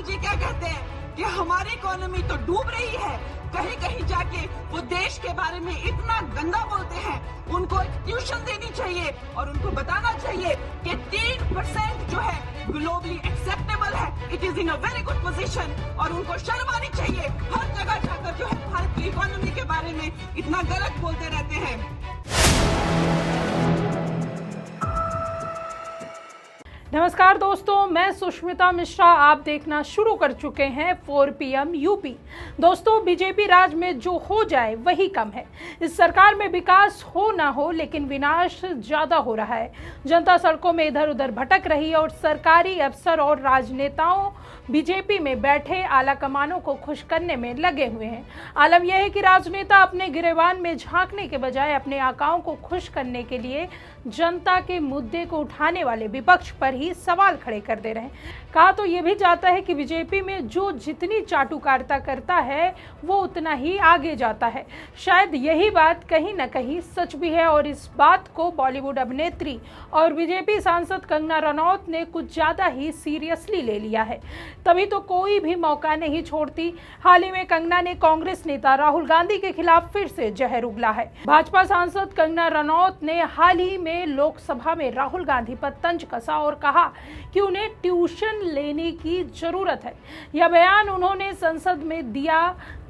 राहुल जी क्या कहते हैं कि हमारी इकोनॉमी तो डूब रही है, कहीं कहीं जाके वो देश के बारे में इतना गंदा बोलते हैं। उनको एक ट्यूशन देनी चाहिए और उनको बताना चाहिए कि 3% जो है ग्लोबली एक्सेप्टेबल है, it is in a very good position और उनको शर्म आनी चाहिए। हर जगह जाकर जो है भारत की इकोनॉमी के बारे में इतना गलत बोलते रहते हैं। नमस्कार दोस्तों, मैं सुष्मिता मिश्रा। आप देखना शुरू कर चुके हैं 4 PM यूपी। दोस्तों, बीजेपी राज में जो हो जाए वही कम है। इस सरकार में विकास हो ना हो, लेकिन विनाश ज्यादा हो रहा है। जनता सड़कों में इधर उधर भटक रही है और सरकारी अफसर और राजनेताओं बीजेपी में बैठे आला कमानों को खुश करने में लगे हुए हैं। आलम यह है कि राजनेता अपने गिरेबान में झांकने के बजाय अपने आकाओं को खुश करने के लिए जनता के मुद्दे को उठाने वाले विपक्ष पर ही सवाल खड़े कर दे रहे हैं। कहा तो यह भी जाता है कि बीजेपी में जो जितनी चाटुकारिता करता है वो उतना ही आगे जाता है। शायद यही बात कहीं न कहीं सच भी है और इस बात को बॉलीवुड अभिनेत्री और बीजेपी सांसद कंगना रनौत ने कुछ ज्यादा ही सीरियसली ले लिया है। तभी तो कोई भी मौका नहीं छोड़ती। हाल ही में कंगना ने कांग्रेस नेता राहुल गांधी के खिलाफ फिर से जहर उगला है। भाजपा सांसद कंगना रनौत ने हाल ही में लोकसभा में राहुल गांधी पर तंज कसा और कहा कि उन्हें ट्यूशन लेने की जरूरत है। यह बयान उन्होंने संसद में दिया।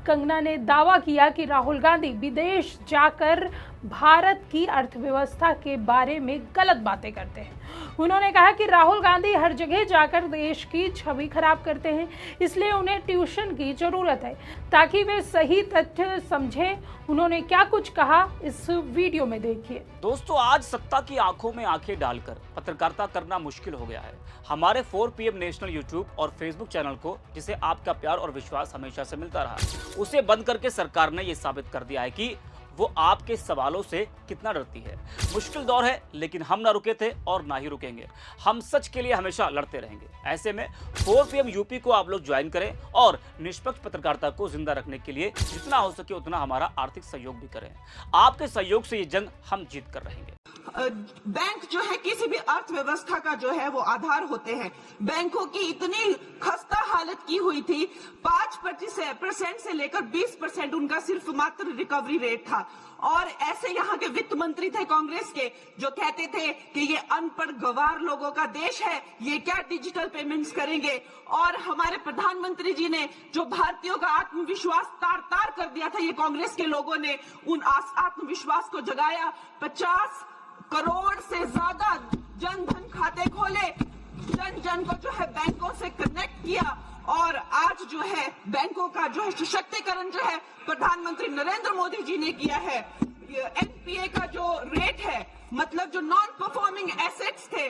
कंगना ने दावा किया कि राहुल गांधी विदेश जाकर भारत की अर्थव्यवस्था के बारे में गलत बातें करते हैं। उन्होंने कहा कि राहुल गांधी हर जगह जाकर देश की छवि खराब करते हैं, इसलिए उन्हें ट्यूशन की जरूरत है ताकि वे सही तथ्य समझें। उन्होंने क्या कुछ कहा, इस वीडियो में देखिए। दोस्तों, आज सत्ता की आंखों में आंखें डालकर पत्रकारिता करना मुश्किल हो गया है। हमारे 4 PM नेशनल यूट्यूब और फेसबुक चैनल को, जिसे आपका प्यार और विश्वास हमेशा से मिलता रहा, उसे बंद करके सरकार ने यह साबित कर दिया है कि वो आपके सवालों से कितना डरती है। मुश्किल दौर है, लेकिन हम ना रुके थे और ना ही रुकेंगे। हम सच के लिए हमेशा लड़ते रहेंगे। ऐसे में 4 PM यूपी को आप लोग ज्वाइन करें और निष्पक्ष पत्रकारिता को जिंदा रखने के लिए जितना हो सके उतना हमारा आर्थिक सहयोग भी करें। आपके सहयोग से ये जंग हम जीत कर रहेंगे। बैंक जो है किसी भी अर्थव्यवस्था का जो है वो आधार होते हैं। बैंकों की इतनी खस्ता हालत की हुई थी, 5% से लेकर 20% उनका सिर्फ मात्र रिकवरी रेट था। और ऐसे यहाँ के वित्त मंत्री थे कांग्रेस के, जो कहते थे कि ये अनपढ़ गवार लोगों का देश है, ये क्या डिजिटल पेमेंट्स करेंगे। और हमारे प्रधानमंत्री जी ने जो भारतीयों का आत्मविश्वास तार तार कर दिया था, ये कांग्रेस के लोगों ने उन आत्मविश्वास को जगाया। 50 करोड़ से ज्यादा जन धन खाते खोले, जन जन को जो है बैंकों से कनेक्ट किया और आज जो है बैंकों का जो है सशक्तिकरण जो है प्रधानमंत्री नरेंद्र मोदी जी ने किया है। एनपीए का जो रेट है, मतलब जो नॉन परफॉर्मिंग एसेट्स थे,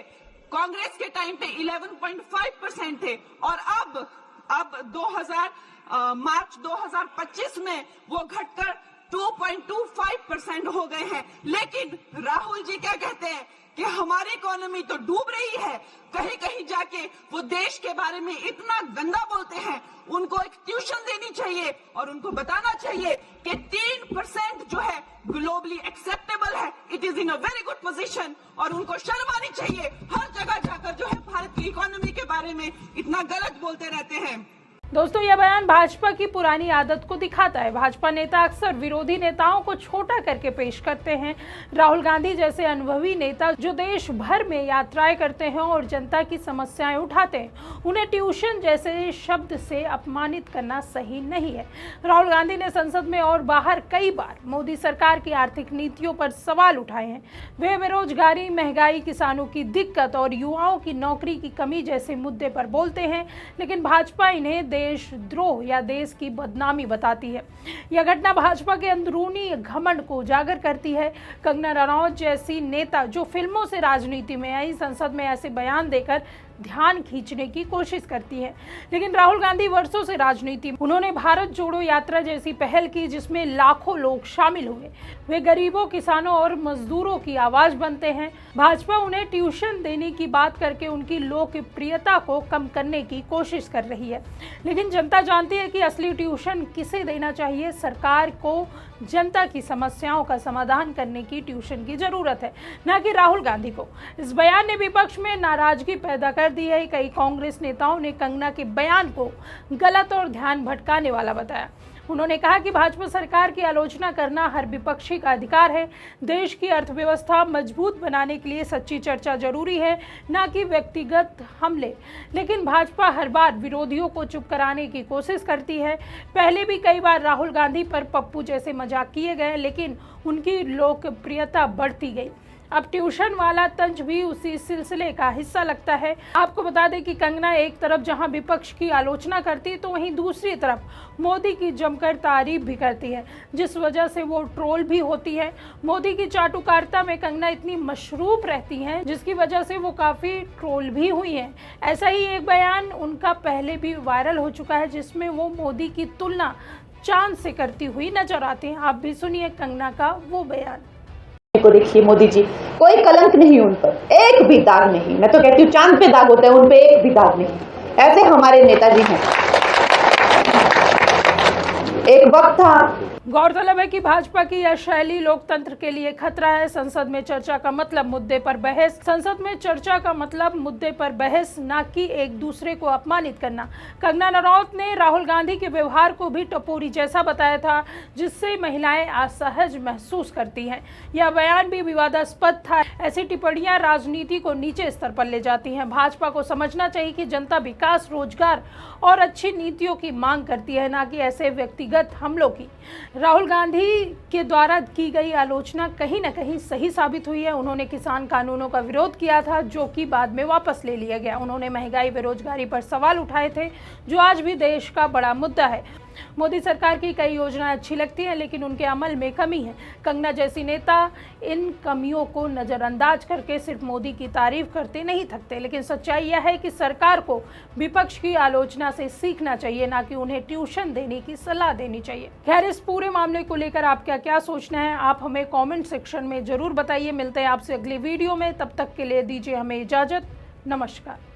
कांग्रेस के टाइम पे 11.5% थे और अब मार्च 2025 में वो घटकर 2.25% हो गए हैं। लेकिन राहुल जी क्या कहते हैं कि हमारी इकोनॉमी तो डूब रही है, कहीं कहीं जाके वो देश के बारे में इतना गंदा बोलते हैं। उनको एक ट्यूशन देनी चाहिए और उनको बताना चाहिए कि 3% जो है ग्लोबली एक्सेप्टेबल है, it is in a very good position और उनको शर्म आनी चाहिए। हर जगह जाकर जो है भारत की इकोनॉमी के बारे में इतना गलत बोलते रहते हैं। दोस्तों, यह बयान भाजपा की पुरानी आदत को दिखाता है। भाजपा नेता अक्सर विरोधी नेताओं को छोटा करके पेश करते हैं। राहुल गांधी जैसे अनुभवी नेता जो देश भर में यात्राएं करते हैं और जनता की समस्याएं उठाते हैं, उन्हें ट्यूशन जैसे शब्द से अपमानित करना सही नहीं है। राहुल गांधी ने संसद में और बाहर कई बार मोदी सरकार की आर्थिक नीतियों पर सवाल उठाए हैं। वे बेरोजगारी, महंगाई, किसानों की दिक्कत और युवाओं की नौकरी की कमी जैसे मुद्दे पर बोलते हैं, लेकिन भाजपा इन्हें देशद्रोह या देश की बदनामी बताती है। यह घटना भाजपा के अंदरूनी घमंड को उजागर करती है। कंगना रनौत जैसी नेता जो फिल्मों से राजनीति में आई, संसद में ऐसे बयान देकर ध्यान खींचने की कोशिश करती है। लेकिन राहुल गांधी वर्षों से राजनीति, उन्होंने भारत जोड़ो यात्रा जैसी पहल की जिसमें लाखों लोग शामिल हुए। वे गरीबों, किसानों और मजदूरों की आवाज बनते हैं। भाजपा उन्हें ट्यूशन देने की बात करके उनकी लोकप्रियता को कम करने की कोशिश कर रही है। लेकिन जनता जानती है कि असली ट्यूशन किसे देना चाहिए। सरकार को जनता की समस्याओं का समाधान करने की ट्यूशन की जरूरत है, न कि राहुल गांधी को। इस बयान ने विपक्ष में नाराजगी पैदा कर दी है। कई कांग्रेस नेताओं ने कंगना के बयान को गलत और ध्यान भटकाने वाला बताया। उन्होंने कहा कि भाजपा सरकार की आलोचना करना हर विपक्षी का अधिकार है। देश की अर्थव्यवस्था मजबूत बनाने के लिए सच्ची चर्चा जरूरी है, न कि व्यक्तिगत हमले। लेकिन भाजपा हर बार विरोधियों को चुप कराने की कोशिश करती है। पहले भी कई बार राहुल गांधी पर पप्पू जैसे मजाक किए गए, लेकिन उनकी लोकप्रियता बढ़ती गई। अब ट्यूशन वाला तंज भी उसी सिलसिले का हिस्सा लगता है। आपको बता दें कि कंगना एक तरफ जहां विपक्ष की आलोचना करती तो वहीं दूसरी तरफ मोदी की जमकर तारीफ भी करती है, जिस वजह से वो ट्रोल भी होती है। मोदी की चाटुकारिता में कंगना इतनी मशरूफ रहती हैं, जिसकी वजह से वो काफ़ी ट्रोल भी हुई हैं। ऐसा ही एक बयान उनका पहले भी वायरल हो चुका है, जिसमें वो मोदी की तुलना चांद से करती हुई नजर आती हैं। आप भी सुनिए कंगना का वो बयान। को देखिए, मोदी जी कोई कलंक नहीं उन पर, एक भी दाग नहीं। मैं तो कहती हूँ चांद पे दाग होता है, उन पे एक भी दाग नहीं। ऐसे हमारे नेताजी हैं। एक वक्त था। गौरतलब है कि भाजपा की यह शैली लोकतंत्र के लिए खतरा है। संसद में चर्चा का मतलब मुद्दे पर बहस, संसद में चर्चा का मतलब मुद्दे पर बहस, ना कि एक दूसरे को अपमानित करना। कंगना रनौत ने राहुल गांधी के व्यवहार को भी टपोरी जैसा बताया था, जिससे महिलाएं असहज महसूस करती हैं। यह बयान भी विवादास्पद था। ऐसी टिप्पणियां राजनीति को नीचे स्तर पर ले जाती हैं। भाजपा को समझना चाहिए कि जनता विकास, रोजगार और अच्छी नीतियों की मांग करती है, ना कि ऐसे व्यक्तिगत हमलों की। राहुल गांधी के द्वारा की गई आलोचना कहीं न कहीं सही साबित हुई है। उन्होंने किसान कानूनों का विरोध किया था, जो कि बाद में वापस ले लिया गया। उन्होंने महंगाई, बेरोजगारी पर सवाल उठाए थे, जो आज भी देश का बड़ा मुद्दा है। मोदी सरकार की कई योजनाएं अच्छी लगती हैं, लेकिन उनके अमल में कमी है। कंगना जैसी नेता इन कमियों को नजरअंदाज करके सिर्फ मोदी की तारीफ करते नहीं थकते। लेकिन सच्चाई यह है कि सरकार को विपक्ष की आलोचना से सीखना चाहिए, ना कि उन्हें ट्यूशन देने की सलाह देनी चाहिए। खैर, इस पूरे मामले को लेकर आपका क्या सोचना है, आप हमें कॉमेंट सेक्शन में जरूर बताइए। मिलते हैं आपसे अगली वीडियो में, तब तक के लिए दीजिए हमें इजाजत। नमस्कार।